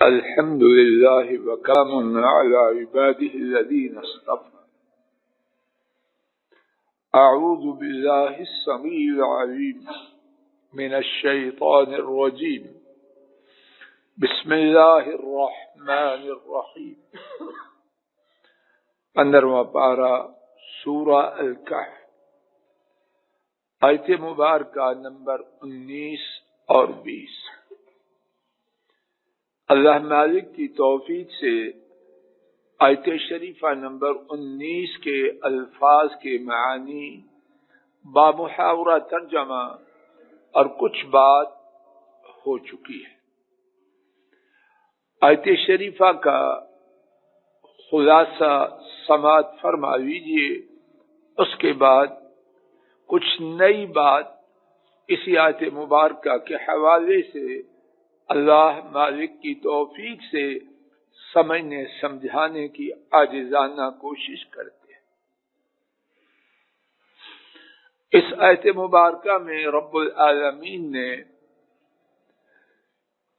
الحمد لله وكرم على عباده الذين اصطفى. أعوذ بالله السميع العليم من الشيطان الرجيم. بسم الله الرحمن الرحيم. 15واں پارہ سورہ الکہف، آیت مبارکہ نمبر 19 اور 20۔ اللہ مالک کی توفیق سے آیت شریفہ نمبر 19 کے الفاظ کے معانی بامحاورہ ترجمہ اور کچھ بات ہو چکی ہے۔ آیت شریفہ کا خلاصہ سماعت فرما لیجیے، اس کے بعد کچھ نئی بات اسی آیت مبارکہ کے حوالے سے اللہ مالک کی توفیق سے سمجھنے سمجھانے کی عاجزانہ کوشش کرتے ہیں۔ اس آیت مبارکہ میں رب العالمین نے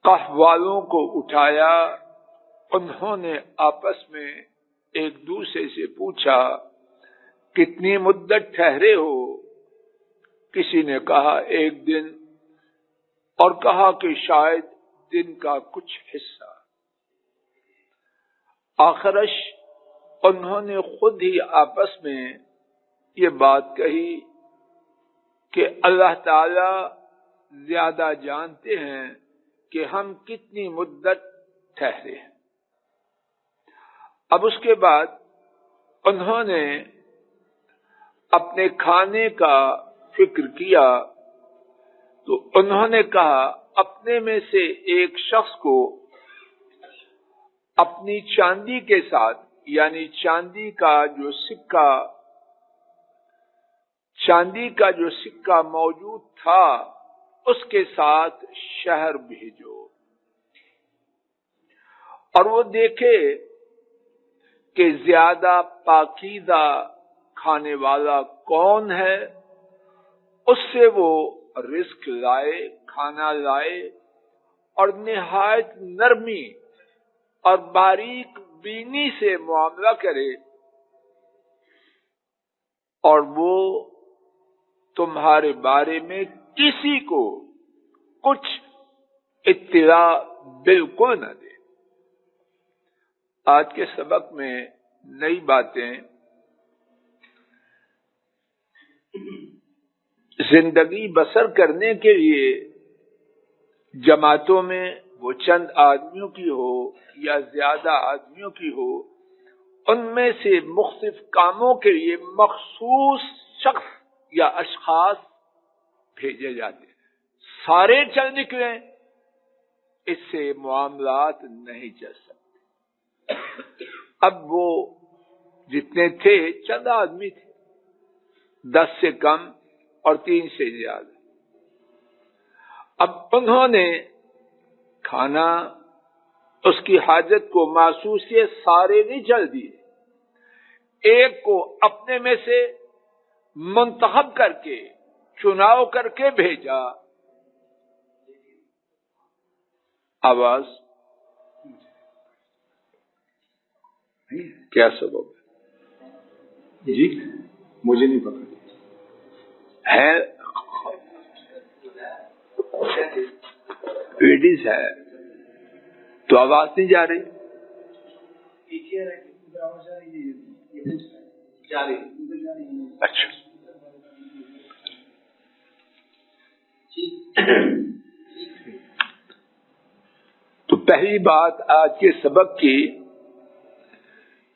کہف والوں کو اٹھایا، انہوں نے آپس میں ایک دوسرے سے پوچھا کتنی مدت ٹھہرے ہو؟ کسی نے کہا 1 دن، اور کہا کہ شاید دن کا کچھ حصہ۔ آخرش انہوں نے خود ہی آپس میں یہ بات کہی کہ اللہ تعالی زیادہ جانتے ہیں کہ ہم کتنی مدت ٹھہرے ہیں۔ اب اس کے بعد انہوں نے اپنے کھانے کا فکر کیا تو انہوں نے کہا اپنے میں سے ایک شخص کو اپنی چاندی کے ساتھ، یعنی چاندی کا جو سکہ موجود تھا اس کے ساتھ شہر بھیجو اور وہ دیکھے کہ زیادہ پاکیزہ کھانے والا کون ہے، اس سے وہ رزق لائے، کھانا لائے، اور نہایت نرمی اور باریک بینی سے معاملہ کرے، اور وہ تمہارے بارے میں کسی کو کچھ اطلاع بالکل نہ دے۔ آج کے سبق میں نئی باتیں، زندگی بسر کرنے کے لیے جماعتوں میں وہ چند آدمیوں کی ہو یا زیادہ آدمیوں کی ہو، ان میں سے مختلف کاموں کے لیے مخصوص شخص یا اشخاص بھیجے جاتے ہیں۔ سارے چل نکلیں، اس سے معاملات نہیں چل سکتے۔ اب وہ جتنے تھے چند آدمی تھے، 10 سے کم اور 3 سے زیادہ۔ اب انہوں نے کھانا، اس کی حاجت کو محسوس کیے، سارے نہیں چل دیے، ایک کو اپنے میں سے منتخب کر کے چناؤ کر کے بھیجا۔ آواز کیا سبب ہے؟ جی مجھے نہیں پتا ہے، لیڈیز ہے تو آواز نہیں جا رہی۔ اچھا، تو پہلی بات آج کے سبق کی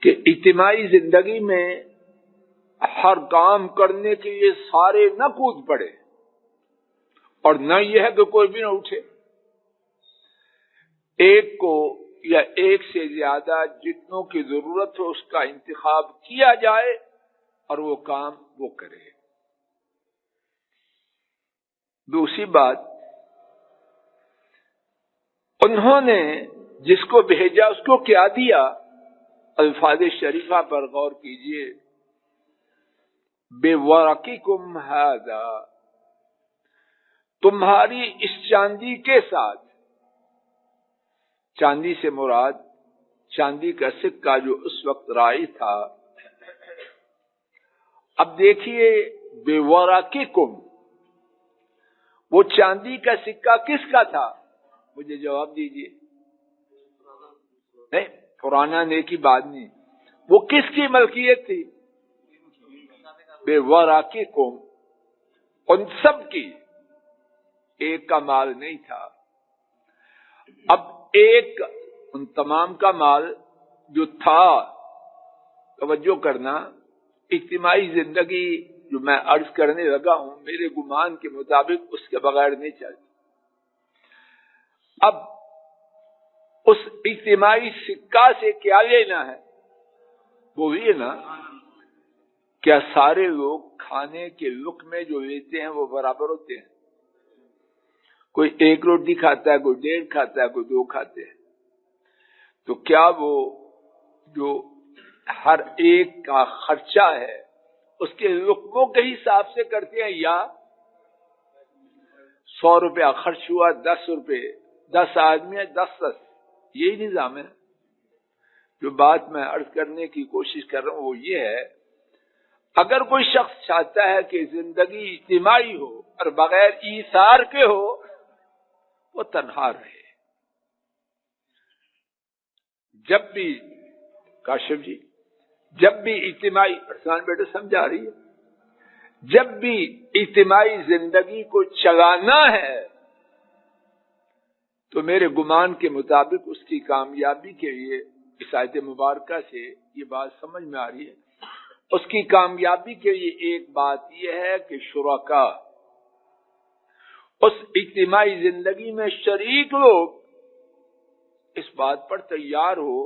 کہ اجتماعی زندگی میں ہر کام کرنے کے لیے سارے نہ کود پڑے، اور نہ یہ ہے کہ کوئی بھی نہ اٹھے۔ ایک کو یا ایک سے زیادہ جتنوں کی ضرورت ہو اس کا انتخاب کیا جائے اور وہ کام وہ کرے۔ دوسری بات، انہوں نے جس کو بھیجا اس کو کیا دیا؟ الفاظ شریفہ پر غور کیجئے، بِوَرَقِكُمْ هَذَا، تمہاری اس چاندی کے ساتھ چاندی سے مراد چاندی کا سکہ جو اس وقت رائج تھا. اب دیکھیے بے وراککم، وہ چاندی کا سکہ کس کا تھا؟ مجھے جواب دیجیے. نہیں، پرانا نیکی بات نہیں، وہ کس کی ملکیت تھی؟ بے وراککم، ان سب کی، ایک کا مال نہیں تھا. اب ایک ان تمام کا مال جو تھا، توجہ کرنا، اجتماعی زندگی جو میں عرض کرنے لگا ہوں میرے گمان کے مطابق اس کے بغیر نہیں چلتی. اب اس اجتماعی سکہ سے کیا لینا ہے؟ وہ یہ نا، کیا سارے لوگ کھانے کے لقمے جو لیتے ہیں وہ برابر ہوتے ہیں؟ کوئی ایک روٹی کھاتا ہے، کوئی 1.5 کھاتا ہے، کوئی 2 کھاتے ہیں. تو کیا وہ جو ہر ایک کا خرچہ ہے اس کے لقموں کے حساب سے کرتے ہیں، یا 100 روپیہ خرچ ہوا 10 روپے، 10 آدمی ہے 10، یہی نظام ہے. جو بات میں عرض کرنے کی کوشش کر رہا ہوں وہ یہ ہے، اگر کوئی شخص چاہتا ہے کہ زندگی اجتماعی ہو اور بغیر ایثار کے ہو، وہ تنہا رہے. جب بھی کاشف جی، جب بھی اجتماعی، ارسلان بیٹا سمجھا رہی ہے، جب بھی اجتماعی زندگی کو چلانا ہے تو میرے گمان کے مطابق اس کی کامیابی کے لیے اس آیت مبارکہ سے یہ بات سمجھ میں آ رہی ہے، اس کی کامیابی کے لیے ایک بات یہ ہے کہ شرکا، اس اجتماعی زندگی میں شریک لوگ اس بات پر تیار ہو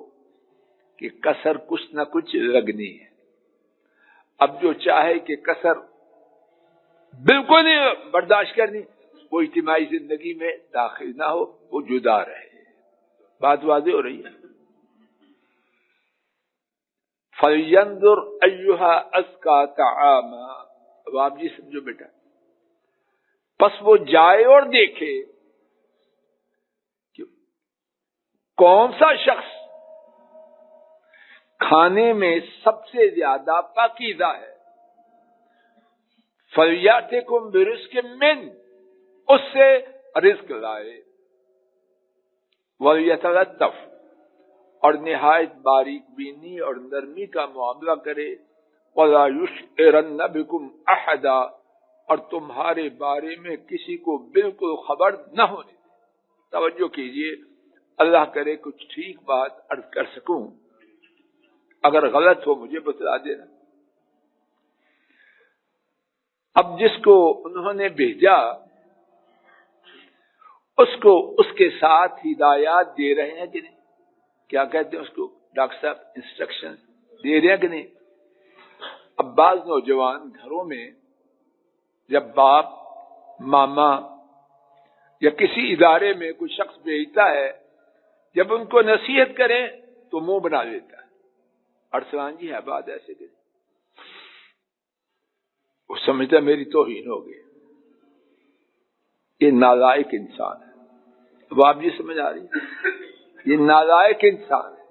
کہ کسر کچھ نہ کچھ لگنی ہے. اب جو چاہے کہ کسر بالکل نہیں برداشت کرنی، وہ اجتماعی زندگی میں داخل نہ ہو، وہ جدا رہے. بات واضح ہو رہی ہے؟ فَلْيَنْظُرْ أَيُّهَا أَزْكَىٰ طَعَامًا. اب آپ جی سمجھو بیٹا، پس وہ جائے اور دیکھے کہ کون سا شخص کھانے میں سب سے زیادہ پاکیزہ ہے. فَلْيَأْتِكُمْ بِرِزْقٍ مِّنْ، اس سے رزق لائے. وَلْيَتَلَطَّفْ، اور نہایت باریک بینی اور نرمی کا معاملہ کرے. وَلَا يُشْعِرَنَّ بِكُمْ أَحَدًا، اور تمہارے بارے میں کسی کو بالکل خبر نہ ہونے دے. توجہ کیجئے، اللہ کرے کچھ ٹھیک بات عرض کر سکوں، اگر غلط ہو مجھے بتلا دینا. اب جس کو انہوں نے بھیجا اس کو اس کے ساتھ ہدایات دے رہے ہیں کہ نہیں؟ کیا کہتے ہیں اس کو ڈاکٹر صاحب؟ انسٹرکشن دے رہے ہیں کہ نہیں؟ اب بعض نوجوان گھروں میں جب باپ، ماما یا کسی ادارے میں کوئی شخص بھیجتا ہے، جب ان کو نصیحت کریں تو منہ بنا لیتا ہے. ارسلان جی ہے بات ایسے کہ وہ سمجھتا میری توہین ہو گئی. یہ نالائق انسان ہے. اب آپ جی سمجھ آ رہی ہے؟ یہ نالائق انسان ہے.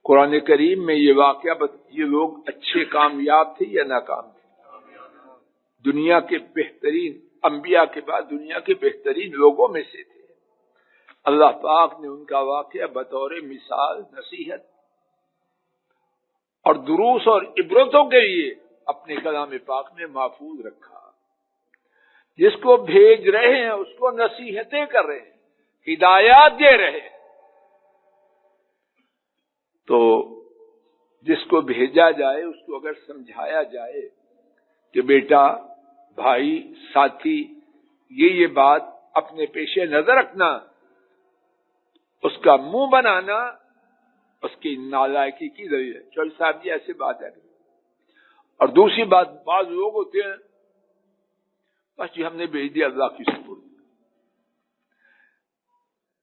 قرآن کریم میں یہ واقعہ یہ لوگ اچھے کامیاب تھے یا ناکام تھے؟ دنیا کے بہترین انبیاء کے بعد دنیا کے بہترین لوگوں میں سے تھے. اللہ پاک نے ان کا واقعہ بطور مثال، نصیحت اور دروس اور عبرتوں کے لیے اپنے کلام پاک میں محفوظ رکھا. جس کو بھیج رہے ہیں اس کو نصیحتیں کر رہے ہیں، ہدایات دے رہے ہیں. تو جس کو بھیجا جائے اس کو اگر سمجھایا جائے کہ بیٹا، بھائی، ساتھی، یہ بات اپنے پیش نظر رکھنا، اس کا منہ بنانا اس کی نالائکی کی دلیل ہے. چوہدری صاحب جی ایسی بات ہے. اور دوسری بات، بعض لوگ ہوتے ہیں بس جی ہم نے بھیج دیا اللہ کی سپرد.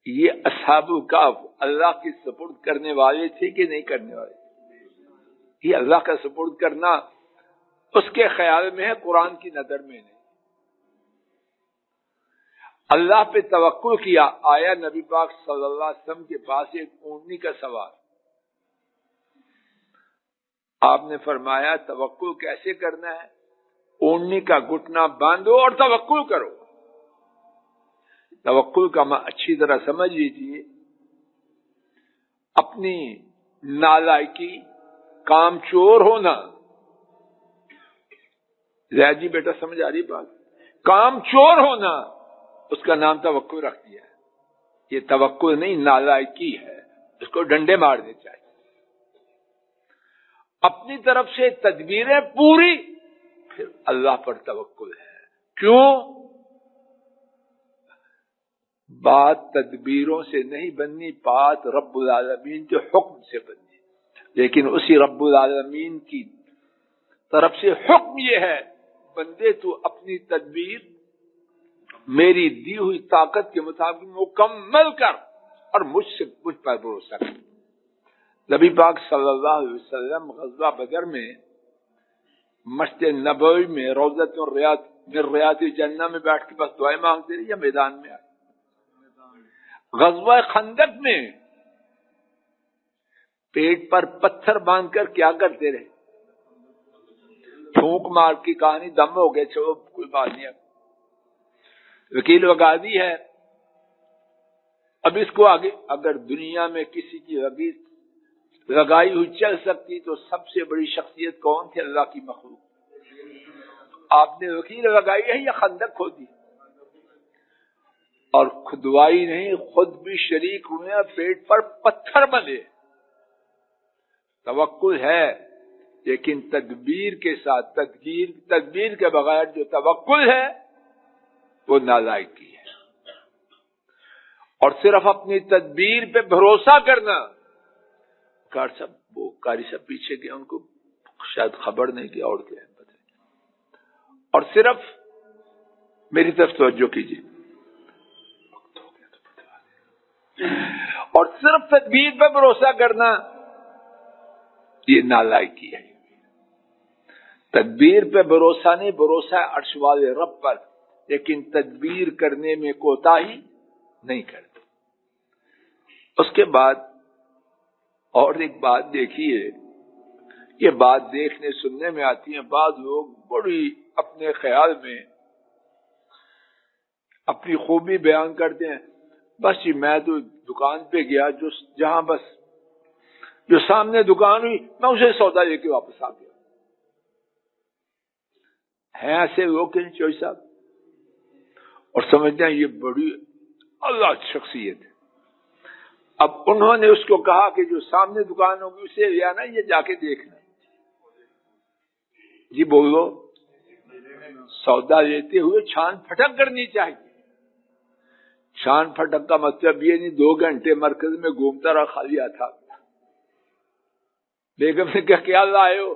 یہ اصحاب الکہف اللہ کی سپرد کرنے والے تھے کہ نہیں کرنے والے؟ یہ اللہ کا سپرد کرنا اس کے خیال میں ہے، قرآن کی نظر میں نہیں. اللہ پہ توکل کیا. آیا نبی پاک صلی اللہ علیہ وسلم کے پاس ایک اونٹنی کا سوار. آپ نے فرمایا توکل کیسے کرنا ہے؟ اونٹنی کا گھٹنا باندھو اور توکل کرو. توکل کا اچھی طرح سمجھ لیجیے. اپنی نالائکی، کام چور ہونا. زید جی بیٹا سمجھ آ رہی بات؟ کام چور ہونا، اس کا نام توکل رکھ دیا ہے. یہ توکل نہیں، نالائکی ہے. اس کو ڈنڈے مارنے چاہیے. اپنی طرف سے تدبیریں پوری، پھر اللہ پر توکل ہے. کیوں؟ بات تدبیروں سے نہیں بننی، بات رب العالمین کے حکم سے بننی. لیکن اسی رب العالمین کی طرف سے حکم یہ ہے، بندے تو اپنی تدبیر میری دی ہوئی طاقت کے مطابق مکمل کر اور مجھ پر بھروسہ کر. نبی پاک صلی اللہ علیہ وسلم غزوہ بدر میں مسجد نبوی میں روضۃ من ریاض الجنہ میں بیٹھ کے بس دعائیں مانگتے رہے یا میدان میں آئے؟ غزوہ خندق میں پیٹ پر پتھر باندھ کر کیا کرتے رہے؟ پھونک مار کی کہانی دم ہو گئے. چلو کوئی بات نہیں. وکیل وغازی ہے. اب اس کو آگے اگر دنیا میں کسی کی لگائی ہوئی چل سکتی تو سب سے بڑی شخصیت کون تھی؟ اللہ کی مخلوق. آپ نے وکیل لگائی ہے یا خندق کھودی؟ اور کھدوائی نہیں، خود بھی شریک ہوئے، پیٹ پر پتھر بندھے. توکل ہے لیکن تدبیر کے ساتھ. تدبیر کے بغیر جو توکل ہے وہ نالائکی ہے. اور صرف اپنی تدبیر پہ بھروسہ کرنا. قاری صاحب پیچھے گئے، ان کو شاید خبر نہیں کہ اور کیا ہے. اور صرف میری طرف توجہ کیجیے. اور صرف تدبیر پہ بھروسہ کرنا یہ نالائکی ہے. تدبیر پہ بھروسہ نہیں، بھروسہ ہے عرش والے رب پر، لیکن تدبیر کرنے میں کوتاہی نہیں کرتے. اس کے بعد اور ایک بات دیکھیے، یہ بات دیکھنے سننے میں آتی ہے. بعض لوگ بڑی اپنے خیال میں اپنی خوبی بیان کرتے ہیں. بس جی میں تو دکان پہ گیا، جہاں بس جو سامنے دکان ہوئی میں اسے سودا لے کے واپس آ گیا. ہیں ایسے لوگ کہ نہیں چوئی صاحب؟ اور سمجھتے ہیں یہ بڑی اللہ شخصیت ہے. اب انہوں نے اس کو کہا کہ جو سامنے دکان ہوگی اسے لیا نا، یہ جا کے دیکھنا. جی بولو. سودا لیتے ہوئے چھان پھٹک کرنی چاہیے. چھان پھٹک کا مطلب یہ نہیں 2 گھنٹے مرکز میں گھومتا رہا خالی آتا. بیگم نے کہا کیا لائے ہو؟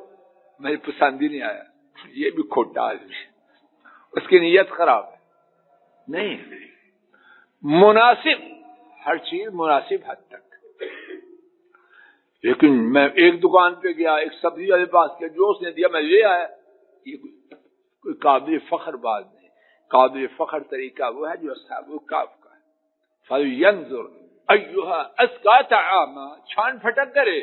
مجھے پسند ہی نہیں آیا. یہ بھی کھوٹا آدمی، اس کی نیت خراب ہے. نہیں، مناسب ہر چیز مناسب حد تک. لیکن میں ایک دکان پہ گیا، ایک سبزی والے پاس گیا، جو اس نے دیا میں لے آیا. یہ کوئی قابل فخر بات نہیں. قابل فخر طریقہ وہ ہے جو اصحاب الکہف کا ہے. فَلْيَنْظُرْ أَيُّهَا أَزْكَىٰ طَعَامًا. چھان پھٹک کرے،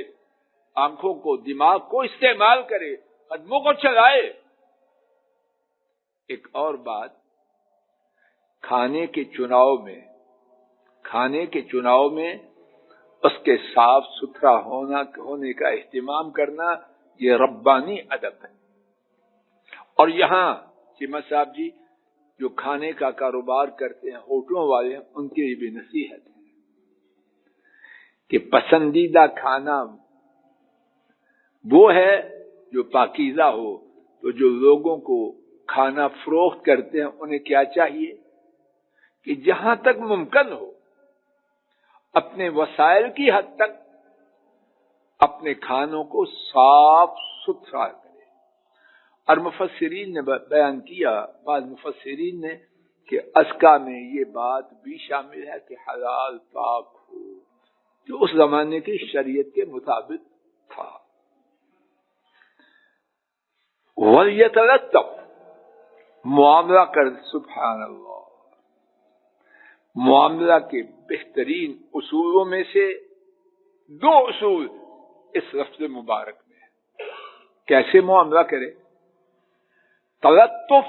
آنکھوں کو دماغ کو استعمال کرے، قدموں کو چلائے. ایک اور بات، کھانے کے چناؤ میں اس کے صاف ستھرا ہونے کا اہتمام کرنا یہ ربانی ادب ہے. اور یہاں چیمہ صاحب جی جو کھانے کا کاروبار کرتے ہیں، ہوٹلوں والے ہیں، ان کے لیے بھی نصیحت ہے کہ پسندیدہ کھانا وہ ہے جو پاکیزہ ہو. تو جو لوگوں کو کھانا فروخت کرتے ہیں انہیں کیا چاہیے کہ جہاں تک ممکن ہو اپنے وسائل کی حد تک اپنے کھانوں کو صاف ستھرا کرے. اور مفسرین نے بیان کیا، بعض مفسرین نے، کہ ازکا میں یہ بات بھی شامل ہے کہ حلال پاک ہو، جو اس زمانے کی شریعت کے مطابق تھا. وَلْيَتَلَطَّفْ، معاملہ کر. سبحان اللہ. معاملہ کے بہترین اصولوں میں سے 2 اصول اس لفظ مبارک میں ہے. کیسے معاملہ کرے؟ تلطف.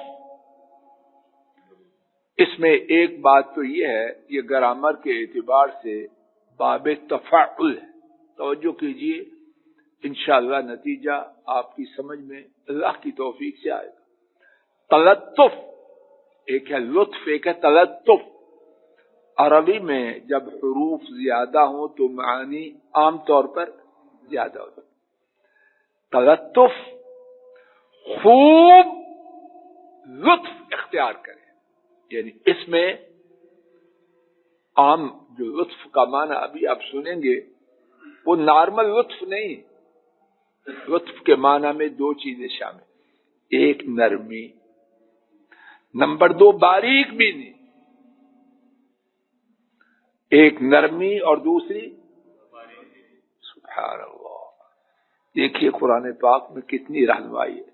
اس میں ایک بات تو یہ ہے، یہ گرامر کے اعتبار سے باب تفاعل ہے. توجہ کیجیے، انشاءاللہ نتیجہ آپ کی سمجھ میں اللہ کی توفیق سے آئے گا. تلطف ایک ہے لطف، ایک ہے تلطف. عربی میں جب حروف زیادہ ہوں تو معانی عام طور پر زیادہ ہوتا. تلطف خوب لطف اختیار کرے، یعنی اس میں عام جو لطف کا معنی ابھی آپ سنیں گے وہ نارمل لطف نہیں. لطف کے معنی میں 2 چیزیں شامل، ایک نرمی، نمبر 2 باریک بھی نہیں. ایک نرمی اور دوسری سبحان اللہ. دیکھیے قرآن پاک میں کتنی رہنمائی ہے.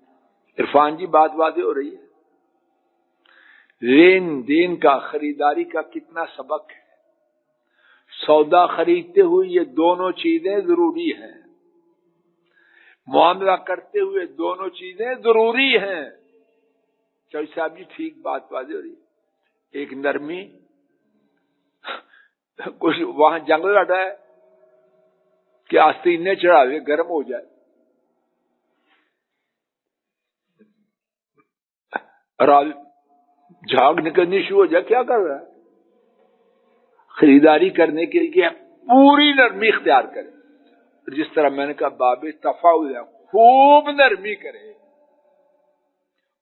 عرفان جی بات واضح ہو رہی ہے. لین دین کا، خریداری کا کتنا سبق ہے. سودا خریدتے ہوئے یہ دونوں چیزیں ضروری ہیں، معاملہ کرتے ہوئے دونوں چیزیں ضروری ہیں. چوہدری صاحب جی ٹھیک بات واضح ہو رہی ہے. ایک نرمی، کچھ وہاں جنگ لڑا ہے کہ آستینے چڑھا ہوئے گرم ہو جائے. جھاگ نکلنی شروع ہو جائے، کیا کر رہا ہے؟ خریداری کرنے کے لیے پوری نرمی اختیار کرے. جس طرح میں نے کہا باب تفاعل ہے، خوب نرمی کرے.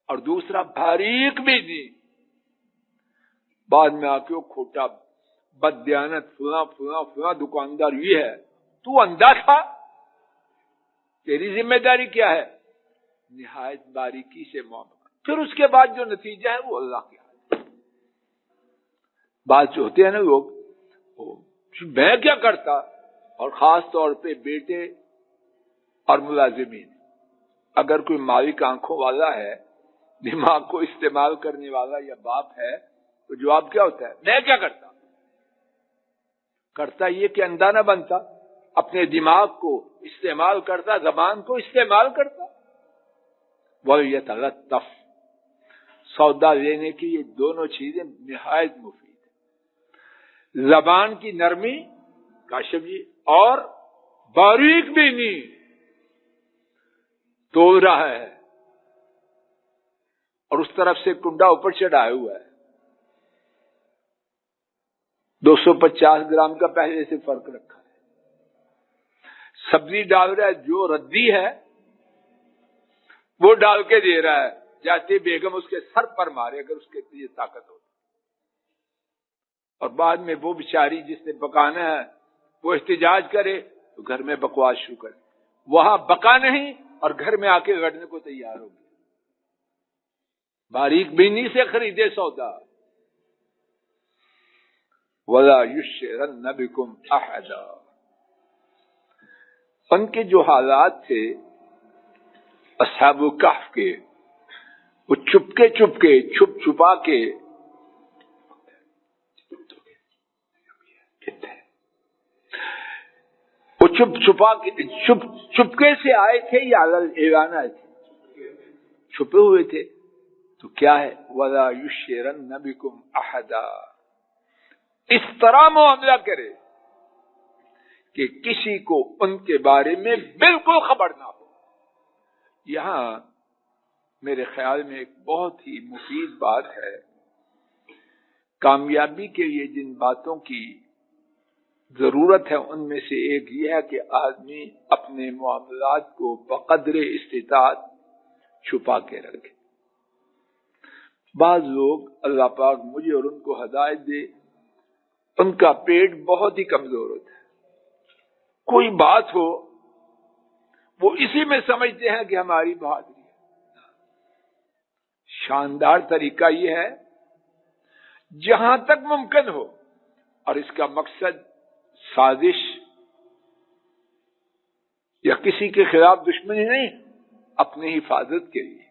اور دوسرا باریک بھی نہیں. بعد میں آ کے وہ کھوٹا بددیانت فلاں فلاں فلاں دکاندار یہ ہے، تو اندھا تھا، تیری ذمہ داری کیا ہے؟ نہایت باریکی سے معاملہ. پھر اس کے بعد جو نتیجہ ہے وہ اللہ کے ہاتھ. بات جو ہوتے ہیں نا لوگ، میں کیا کرتا، اور خاص طور پہ بیٹے اور ملازمین، اگر کوئی مالک آنکھوں والا ہے، دماغ کو استعمال کرنے والا یا باپ ہے، تو جواب کیا ہوتا ہے؟ میں کیا کرتا. کرتا یہ کہ اندھا نہ بنتا، اپنے دماغ کو استعمال کرتا، زبان کو استعمال کرتا. وَلْيَتَلَطَّفْ. سودا لینے کی یہ دونوں چیزیں نہایت مفید ہیں. زبان کی نرمی کاشف جی، اور باریک بھی نہیں تول رہا ہے اور اس طرف سے کنڈا اوپر چڑھایا ہوا ہے. 250 گرام کا پہلے سے فرق رکھا ہے. سبزی ڈال رہا ہے، جو ردی ہے وہ ڈال کے دے رہا ہے. جاتے بیگم اس کے سر پر مارے اگر اس کے لیے طاقت ہو. اور بعد میں وہ بیچاری جس نے پکانا ہے وہ احتجاج کرے تو گھر میں بکواس شروع کرے. وہاں بکا نہیں اور گھر میں آ کے لڑنے کو تیار ہو گیا. باریک بینی سے خریدے سودا. وَلَا يُشْعِرَنَّ بِكُمْ أَحَدًا. ان کے جو حالات تھے اصحاب الکہف کے، وہ چپکے چھپ چھپا کے وہ چپکے سے آئے تھے یا اعلان آئے تھے؟ چھپے ہوئے تھے. تو کیا ہے؟ وَلَا يُشْعِرَنَّ بِكُمْ أَحَدًا. اس طرح معاملہ کرے کہ کسی کو ان کے بارے میں بالکل خبر نہ ہو. یہاں میرے خیال میں ایک بہت ہی مفید بات ہے. کامیابی کے لیے جن باتوں کی ضرورت ہے ان میں سے ایک یہ ہے کہ آدمی اپنے معاملات کو بقدر استطاعت چھپا کے رکھے. بعض لوگ، اللہ پاک مجھے اور ان کو ہدایت دے، ان کا پیٹ بہت ہی کمزور ہوتا ہے. کوئی بات ہو وہ اسی میں سمجھتے ہیں کہ ہماری بہادری ہے. شاندار طریقہ یہ ہے جہاں تک ممکن ہو، اور اس کا مقصد سازش یا کسی کے خلاف دشمنی نہیں، اپنی حفاظت کے لیے،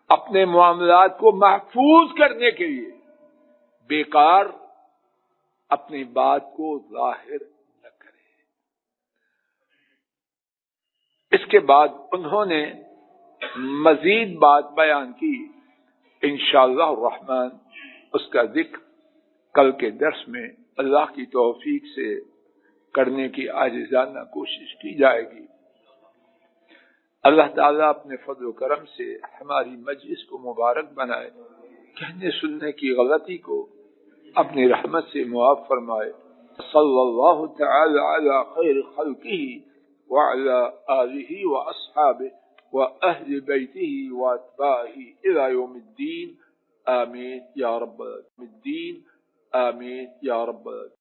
اپنے معاملات کو محفوظ کرنے کے لیے بیکار اپنی بات کو ظاہر نہ کرے۔ اس کے بعد انہوں نے مزید بات بیان کی، انشاءاللہ الرحمن اس کا ذکر کل کے درس میں اللہ کی توفیق سے کرنے کی عاجزانہ کوشش کی جائے گی۔ اللہ تعالیٰ اپنے فضل و کرم سے ہماری مجلس کو مبارک بنائے، کہنے سننے کی غلطی کو اپنی رحمت سے معاف فرمائے۔ صلی اللہ تعالی علی خیر خلقہ وعلی آلہ واصحابہ واہل بیتہ واتباعہ الی یوم الدین، آمین یا رب العالمین، آمین یا رب العالمین۔